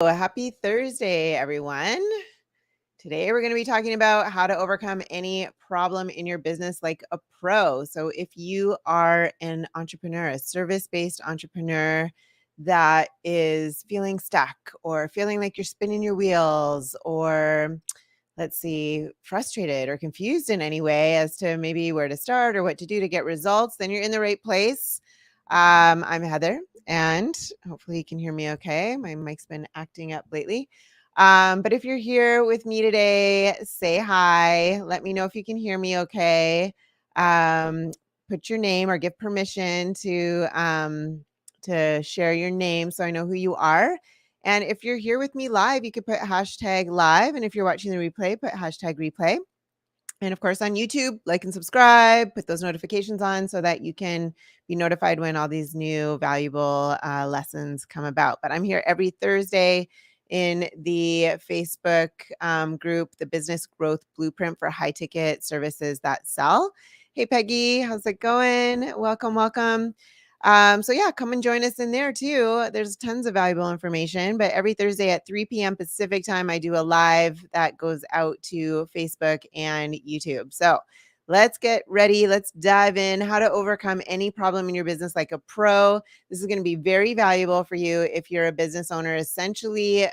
Happy Thursday, everyone. Today, we're going to be talking about how to overcome any problem in your business like a pro. So, if you are an entrepreneur, a service based entrepreneur that is feeling stuck or feeling like you're spinning your wheels or frustrated or confused in any way as to maybe where to start or what to do to get results, then you're in the right place. I'm Heather, and hopefully you can hear me okay. My mic's been acting up lately. But if you're here with me today, say hi. Let me know if you can hear me okay. Put your name or give permission to share your name so I know who you are. And if you're here with me live, you could put hashtag live. And if you're watching the replay, put hashtag replay. And of course, on YouTube, like and subscribe, put those notifications on so that you can be notified when all these new valuable lessons come about. But I'm here every Thursday in the Facebook group, the Business Growth Blueprint for High Ticket Services That Sell. Hey, Peggy, how's it going? Welcome, welcome. So yeah, come and join us in there too. There's tons of valuable information, but every Thursday at 3 p.m. Pacific time, I do a live that goes out to Facebook and YouTube. So let's get ready. Let's dive in. How to overcome any problem in your business like a pro. This is going to be very valuable for you if you're a business owner, essentially,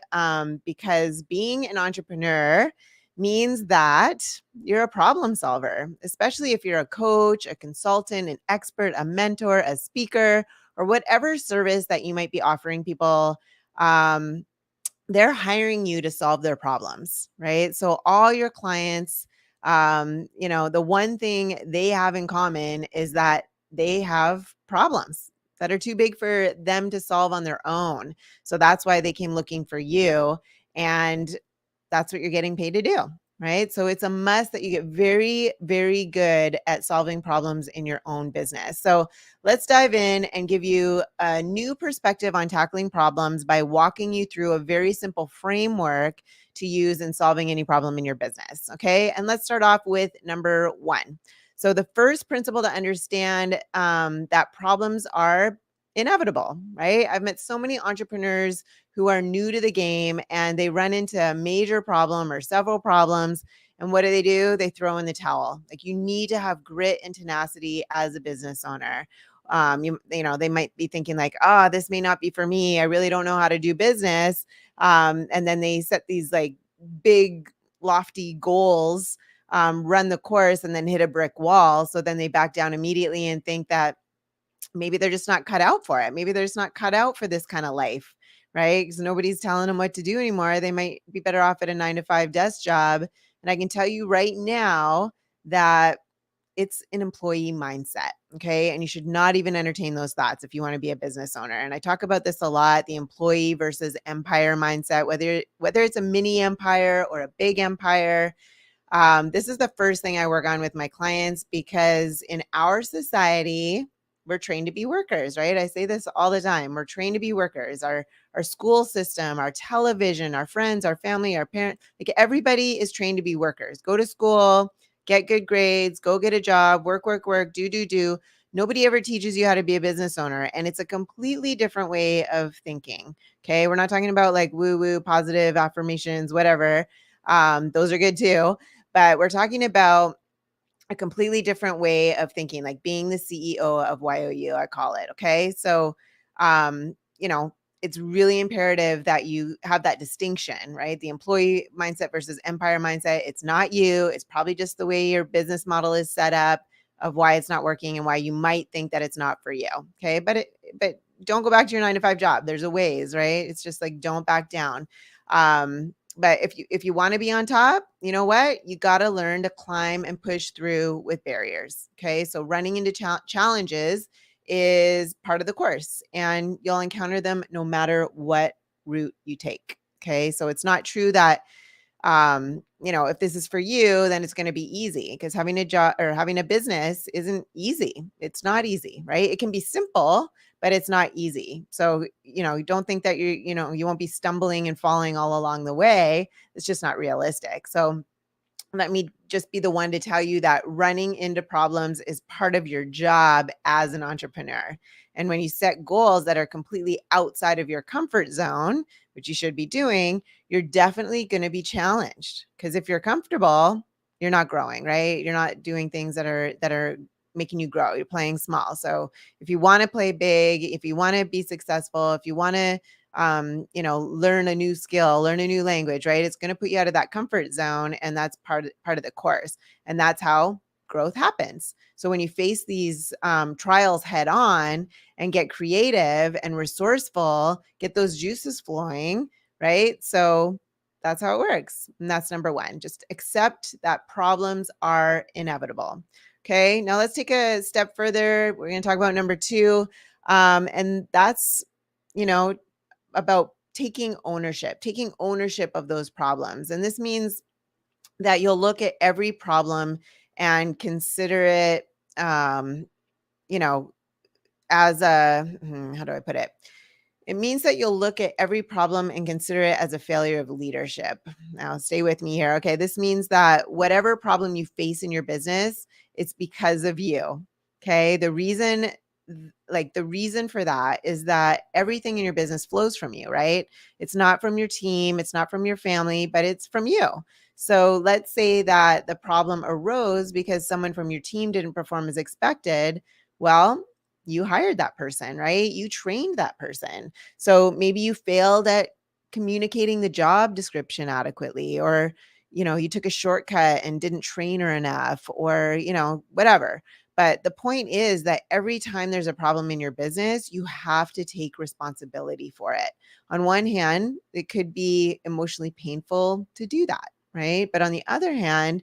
because being an entrepreneur means that you're a problem solver, especially if you're a coach, a consultant, an expert, a mentor, a speaker, or whatever service that you might be offering people. They're hiring you to solve their problems, right? So all your clients, the one thing they have in common is that they have problems that are too big for them to solve on their own. So that's why they came looking for you. And that's what you're getting paid to do, right? So it's a must that you get very, very good at solving problems in your own business. So let's dive in and give you a new perspective on tackling problems by walking you through a very simple framework to use in solving any problem in your business. Okay. And let's start off with number one. So the first principle to understand that problems are inevitable, right? I've met so many entrepreneurs who are new to the game and they run into a major problem or several problems. And what do? They throw in the towel. Like, you need to have grit and tenacity as a business owner. They might be thinking like, this may not be for me. I really don't know how to do business. And then they set these like big, lofty goals, run the course and then hit a brick wall. So then they back down immediately and think that maybe they're just not cut out for it. Maybe they're just not cut out for this kind of life, right? Because nobody's telling them what to do anymore. They might be better off at a 9-to-5 desk job. And I can tell you right now that it's an employee mindset. Okay. And you should not even entertain those thoughts if you want to be a business owner. And I talk about this a lot, the employee versus empire mindset, whether it's a mini empire or a big empire. This is the first thing I work on with my clients, because in our society, we're trained to be workers, right? I say this all the time. We're trained to be workers. Our school system, our television, our friends, our family, our parents, like, everybody is trained to be workers. Go to school, get good grades, go get a job, work, work, work, do. Nobody ever teaches you how to be a business owner. And it's a completely different way of thinking. Okay. We're not talking about like woo-woo, positive affirmations, whatever. Those are good too. But we're talking about a completely different way of thinking, like being the CEO of YOU, I call it. Okay. So, um, you know, it's really imperative that you have that distinction, right? The employee mindset versus empire mindset. It's not you. It's probably just the way your business model is set up, of why it's not working and why you might think that it's not for you. Okay. But don't go back to your 9-to-5 job. There's a ways, right? It's just like, don't back down. But if you want to be on top, you know what? You got to learn to climb and push through with barriers. Okay. So running into challenges is part of the course, and you'll encounter them no matter what route you take. Okay. So it's not true that, if this is for you, then it's going to be easy, because having a job or having a business isn't easy. It's not easy, right? It can be simple, but it's not easy. So, don't think that you won't be stumbling and falling all along the way. It's just not realistic. So let me just be the one to tell you that running into problems is part of your job as an entrepreneur. And when you set goals that are completely outside of your comfort zone, which you should be doing, you're definitely going to be challenged, because if you're comfortable, you're not growing, right? You're not doing things that are making you grow. You're playing small. So if you want to play big, if you want to be successful, if you want to learn a new skill, learn a new language, right? It's going to put you out of that comfort zone, and that's part of the course. And that's how growth happens. So when you face these trials head on and get creative and resourceful, get those juices flowing, right? So that's how it works. And that's number one. Just accept that problems are inevitable. Okay. Now let's take a step further. We're going to talk about number two. And that's, you know, about taking ownership of those problems. And this means that you'll look at every problem and consider it, you know, as how do I put it? It means that you'll look at every problem and consider it as a failure of leadership. Now, stay with me here. Okay. This means that whatever problem you face in your business, it's because of you. Okay. The reason for that is that everything in your business flows from you, right? It's not from your team, it's not from your family, but it's from you. So let's say that the problem arose because someone from your team didn't perform as expected. Well, you hired that person, right? You trained that person. So maybe you failed at communicating the job description adequately, or, you took a shortcut and didn't train her enough, or, whatever. But the point is that every time there's a problem in your business, you have to take responsibility for it. On one hand, it could be emotionally painful to do that, right? But on the other hand,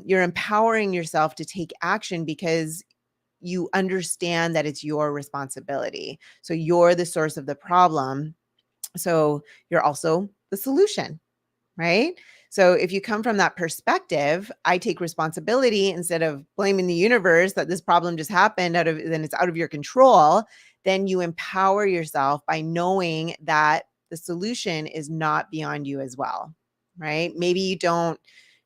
you're empowering yourself to take action because you understand that it's your responsibility. So you're the source of the problem. So you're also the solution, right? So if you come from that perspective, I take responsibility instead of blaming the universe that this problem just happened then it's out of your control, then you empower yourself by knowing that the solution is not beyond you as well, right? Maybe you don't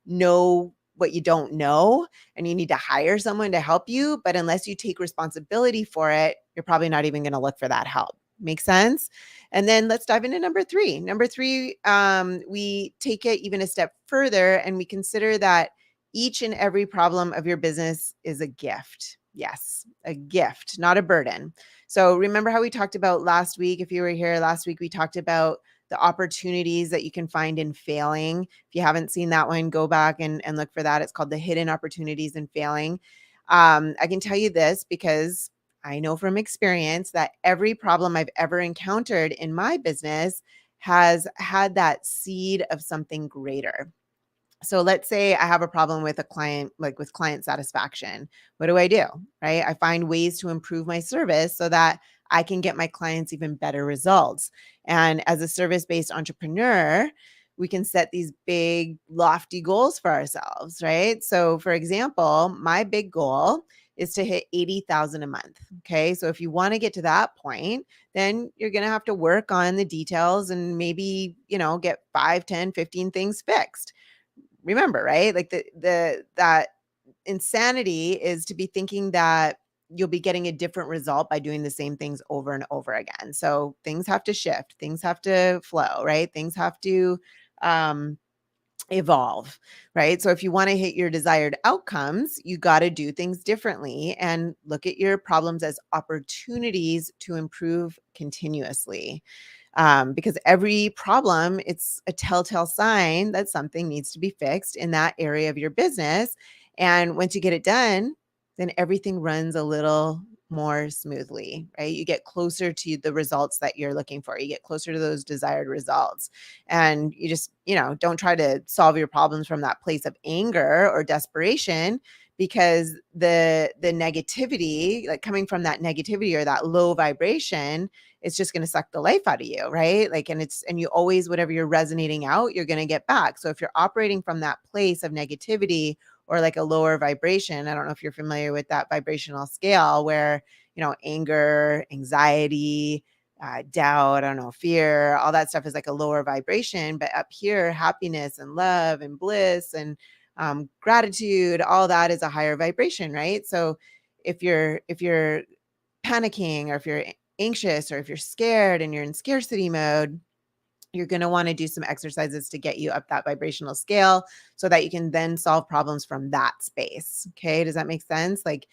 know what you don't know and you need to hire someone to help you, but unless you take responsibility for it, you're probably not even going to look for that help. Make sense? And then let's dive into number three. Number three, we take it even a step further and we consider that each and every problem of your business is a gift. Yes, a gift, not a burden. So remember how we talked about last week? If you were here last week, we talked about the opportunities that you can find in failing. If you haven't seen that one, go back and look for that. It's called the hidden opportunities in failing. I can tell you this because I know from experience that every problem I've ever encountered in my business has had that seed of something greater. So let's say I have a problem with a client, like with client satisfaction. What do? Right? I find ways to improve my service so that I can get my clients even better results. And as a service-based entrepreneur, we can set these big, lofty goals for ourselves, right? So for example, my big goal is to hit 80,000 a month. Okay. So if you want to get to that point, then you're going to have to work on the details and maybe, get 5, 10, 15 things fixed. Remember, right? Like that insanity is to be thinking that you'll be getting a different result by doing the same things over and over again. So things have to shift, things have to flow, right? Things have to evolve, right? So if you want to hit your desired outcomes, you got to do things differently and look at your problems as opportunities to improve continuously. Because every problem, it's a telltale sign that something needs to be fixed in that area of your business. And once you get it done, then everything runs a little more smoothly, right? You get closer to the results that you're looking for. You get closer to those desired results. And you just, don't try to solve your problems from that place of anger or desperation, because the negativity, like coming from that negativity or that low vibration, it's just going to suck the life out of you, right? Like, and you always, whatever you're resonating out, you're going to get back. So if you're operating from that place of negativity or like a lower vibration, I don't know if you're familiar with that vibrational scale where, anger, anxiety, doubt, I don't know, fear, all that stuff is like a lower vibration. But up here, happiness and love and bliss and gratitude, all that is a higher vibration, right? So if you're panicking, or if you're anxious, or if you're scared and you're in scarcity mode, you're going to want to do some exercises to get you up that vibrational scale so that you can then solve problems from that space. Okay. Does that make sense? Like,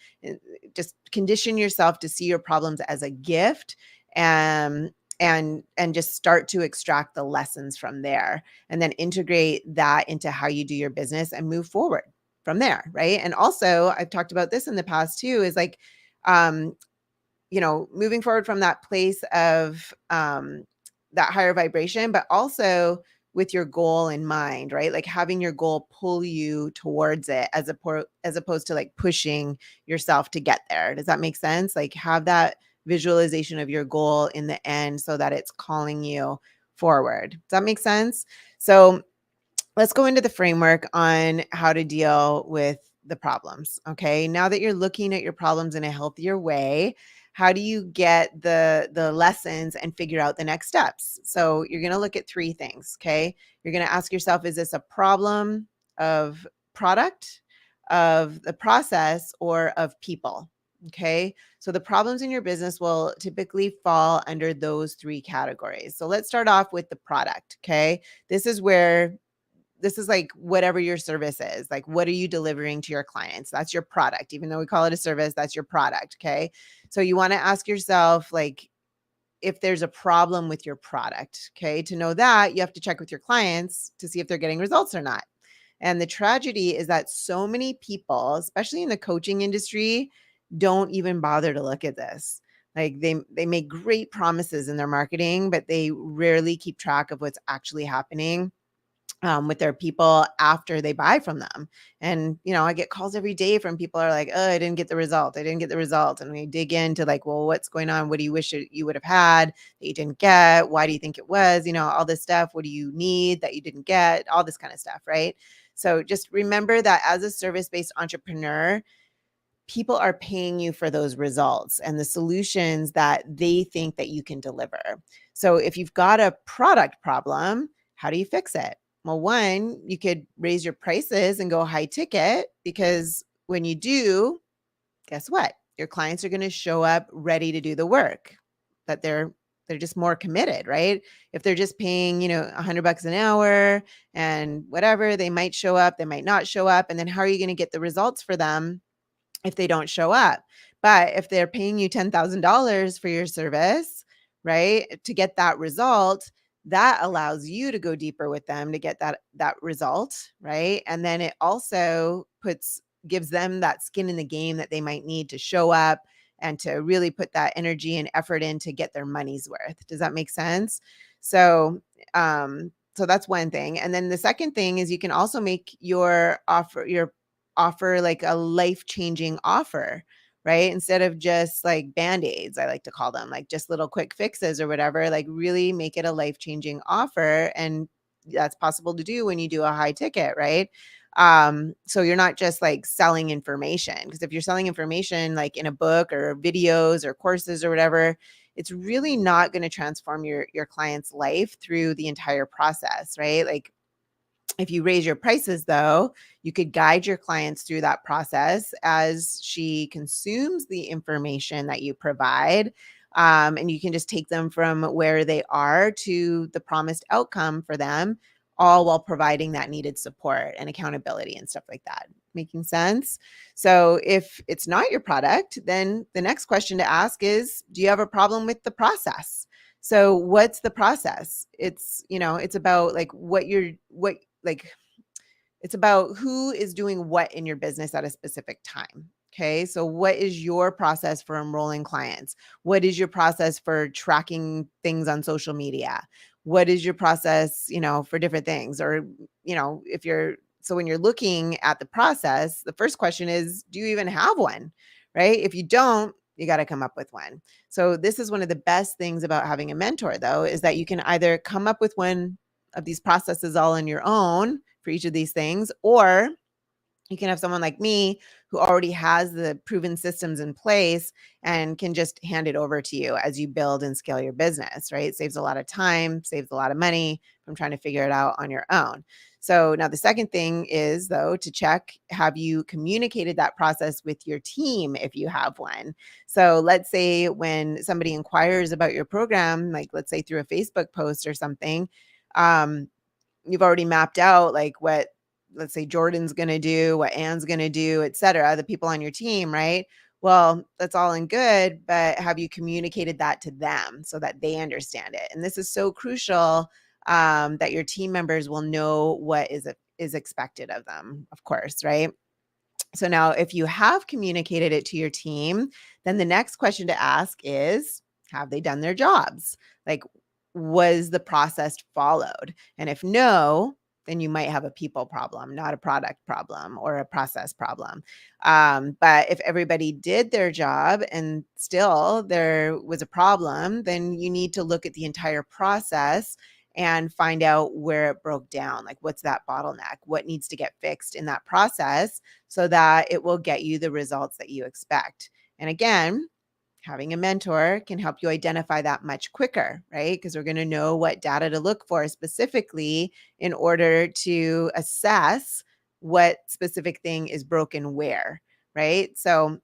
just condition yourself to see your problems as a gift, and just start to extract the lessons from there, and then integrate that into how you do your business and move forward from there. Right. And also, I've talked about this in the past too, is like, moving forward from that place of that higher vibration, but also with your goal in mind, right? Like having your goal pull you towards it as opposed to like pushing yourself to get there. Does that make sense? Like have that visualization of your goal in the end so that it's calling you forward. Does that make sense? So let's go into the framework on how to deal with the problems. Okay. Now that you're looking at your problems in a healthier way, how do you get the lessons and figure out the next steps? So you're going to look at three things. Okay. You're going to ask yourself, is this a problem of product, of the process, or of people? Okay. So the problems in your business will typically fall under those three categories. So let's start off with the product. Okay. This is like whatever your service is. Like, what are you delivering to your clients? That's your product. Even though we call it a service, that's your product. Okay. So you want to ask yourself, like, if there's a problem with your product. Okay. To know that, you have to check with your clients to see if they're getting results or not. And the tragedy is that so many people, especially in the coaching industry, don't even bother to look at this. Like they make great promises in their marketing, but they rarely keep track of what's actually happening with their people after they buy from them. And, I get calls every day from people are like, oh, I didn't get the result. I didn't get the result. And we dig into like, well, what's going on? What do you wish you would have had that you didn't get? Why do you think it was, all this stuff? What do you need that you didn't get? All this kind of stuff. Right. So just remember that as a service-based entrepreneur, people are paying you for those results and the solutions that they think that you can deliver. So if you've got a product problem, how do you fix it? Well, one, you could raise your prices and go high ticket, because when you do, guess what? Your clients are going to show up ready to do the work, that they're just more committed, right? If they're just paying, $100 an hour and whatever, they might show up, they might not show up. And then how are you going to get the results for them if they don't show up? But if they're paying you $10,000 for your service, right, to get that result, that allows you to go deeper with them to get that result, right? And then it also gives them that skin in the game that they might need to show up and to really put that energy and effort in to get their money's worth. Does that make sense? So that's one thing. And then the second thing is you can also make your offer like a life-changing offer, right? Instead of just like Band-Aids, I like to call them, like just little quick fixes or whatever, like really make it a life-changing offer. And that's possible to do when you do a high ticket, right? So you're not just like selling information, because if you're selling information like in a book or videos or courses or whatever, it's really not going to transform your client's life through the entire process, right? Like if you raise your prices, though, you could guide your clients through that process as she consumes the information that you provide. And you can just take them from where they are to the promised outcome for them, all while providing that needed support and accountability and stuff like that. Making sense? So if it's not your product, then the next question to ask is, do you have a problem with the process? So what's the process? It's about like it's about who is doing what in your business at a specific time. Okay. So what is your process for enrolling clients? What is your process for tracking things on social media? What is your process, for different things? Or, when you're looking at the process, the first question is, do you even have one? Right? If you don't, you got to come up with one. So this is one of the best things about having a mentor, though, is that you can either come up with one of these processes all on your own for each of these things, or you can have someone like me who already has the proven systems in place and can just hand it over to you as you build and scale your business, right? It saves a lot of time, saves a lot of money from trying to figure it out on your own. So now the second thing is, though, to check, have you communicated that process with your team if you have one? So let's say when somebody inquires about your program, like let's say through a Facebook post or something, You've already mapped out like what, let's say, Jordan's going to do, what Anne's going to do, et cetera, the people on your team, right? Well, that's all in good, but have you communicated that to them so that they understand it? And this is so crucial, that your team members will know what is expected of them, of course, right? So now if you have communicated it to your team, then the next question to ask is, have they done their jobs? Like, was the process followed? And if no, then you might have a people problem, not a product problem or a process problem. But if everybody did their job and still there was a problem, then you need to look at the entire process and find out where it broke down. Like, what's that bottleneck? What needs to get fixed in that process so that it will get you the results that you expect? And again, having a mentor can help you identify that much quicker, right? Because we're going to know what data to look for specifically in order to assess what specific thing is broken where, right? So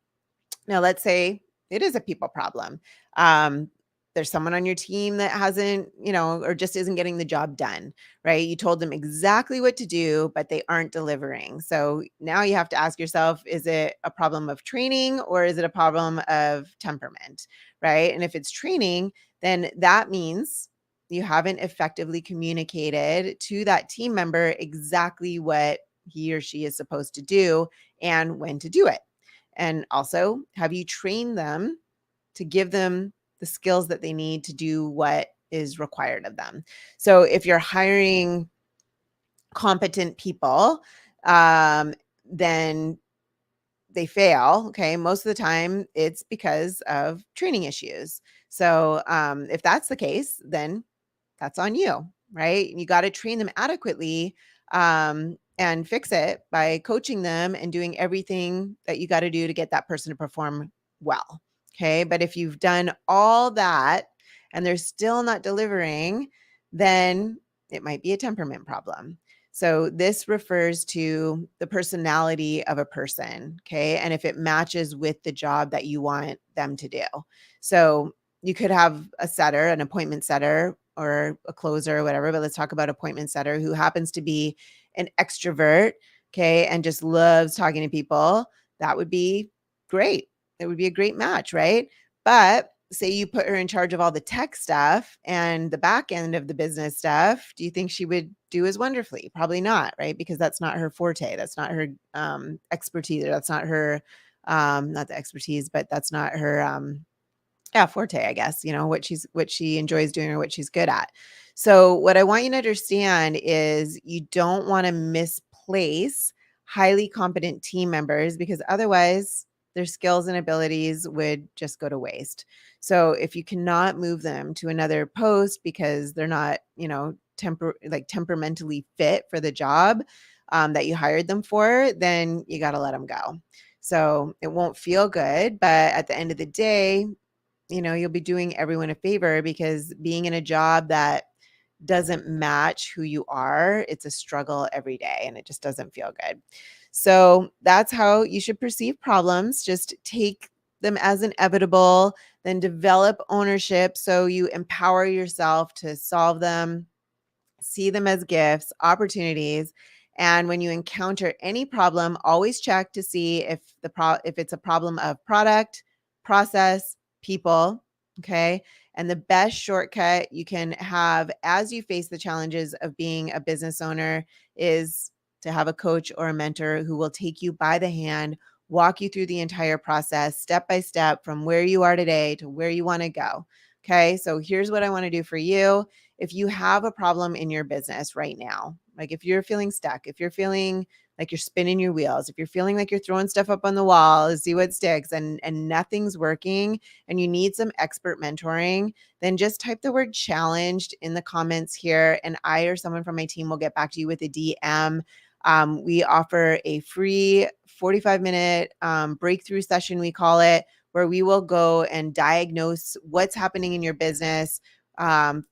now let's say it is a people problem. Um, there's someone on your team that hasn't, or just isn't getting the job done, right? You told them exactly what to do, but they aren't delivering. So now you have to ask yourself, is it a problem of training or is it a problem of temperament, right? And if it's training, then that means you haven't effectively communicated to that team member exactly what he or she is supposed to do and when to do it. And also, have you trained them to give them the skills that they need to do what is required of them? So if you're hiring competent people, then they fail. Okay. Most of the time it's because of training issues. So if that's the case, then that's on you, right? You got to train them adequately, and fix it by coaching them and doing everything that you got to do to get that person to perform well. Okay. But if you've done all that and they're still not delivering, then it might be a temperament problem. So this refers to the personality of a person. Okay. And if it matches with the job that you want them to do. So you could have a setter, an appointment setter, or a closer or whatever, but let's talk about appointment setter who happens to be an extrovert, okay, and just loves talking to people. That would be great. It would be a great match, right? But say you put her in charge of all the tech stuff and the back end of the business stuff, do you think she would do as wonderfully? Probably not, right? Because that's not her forte. That's not her expertise. Or that's not her, not the expertise, but that's not her forte, I guess, what she enjoys doing or what she's good at. So what I want you to understand is you don't want to misplace highly competent team members because otherwise their skills and abilities would just go to waste. So if you cannot move them to another post because they're not, temperamentally fit for the job that you hired them for, then you got to let them go. So it won't feel good, but at the end of the day, you'll be doing everyone a favor because being in a job that doesn't match who you are, it's a struggle every day and it just doesn't feel good. So that's how you should perceive problems. Just take them as inevitable, then develop ownership so you empower yourself to solve them, see them as gifts, opportunities. And when you encounter any problem, always check to see if if it's a problem of product, process, people, okay? And the best shortcut you can have as you face the challenges of being a business owner is to have a coach or a mentor who will take you by the hand, walk you through the entire process step by step from where you are today to where you want to go. Okay? So here's what I want to do for you. If you have a problem in your business right now, like if you're feeling stuck, if you're feeling like you're spinning your wheels, if you're feeling like you're throwing stuff up on the wall to see what sticks and nothing's working and you need some expert mentoring, then just type the word challenged in the comments here and I or someone from my team will get back to you with a DM. We offer a free 45-minute breakthrough session, we call it, where we will go and diagnose what's happening in your business,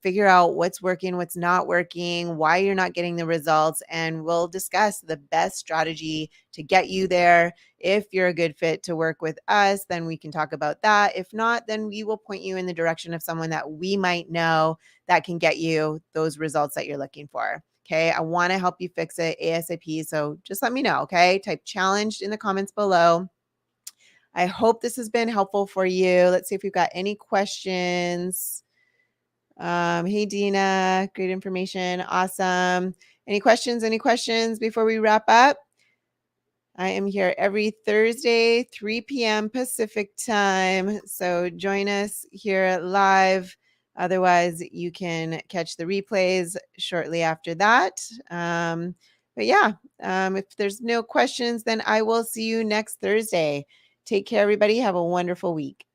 figure out what's working, what's not working, why you're not getting the results, and we'll discuss the best strategy to get you there. If you're a good fit to work with us, then we can talk about that. If not, then we will point you in the direction of someone that we might know that can get you those results that you're looking for. Okay, I want to help you fix it ASAP. So just let me know. Okay, type challenged in the comments below. I hope this has been helpful for you. Let's see if we've got any questions. Hey, Dina, great information. Awesome. Any questions? Any questions before we wrap up? I am here every Thursday, 3 p.m. Pacific time. So join us here live. Otherwise, you can catch the replays shortly after that. But yeah, if there's no questions, then I will see you next Thursday. Take care, everybody. Have a wonderful week.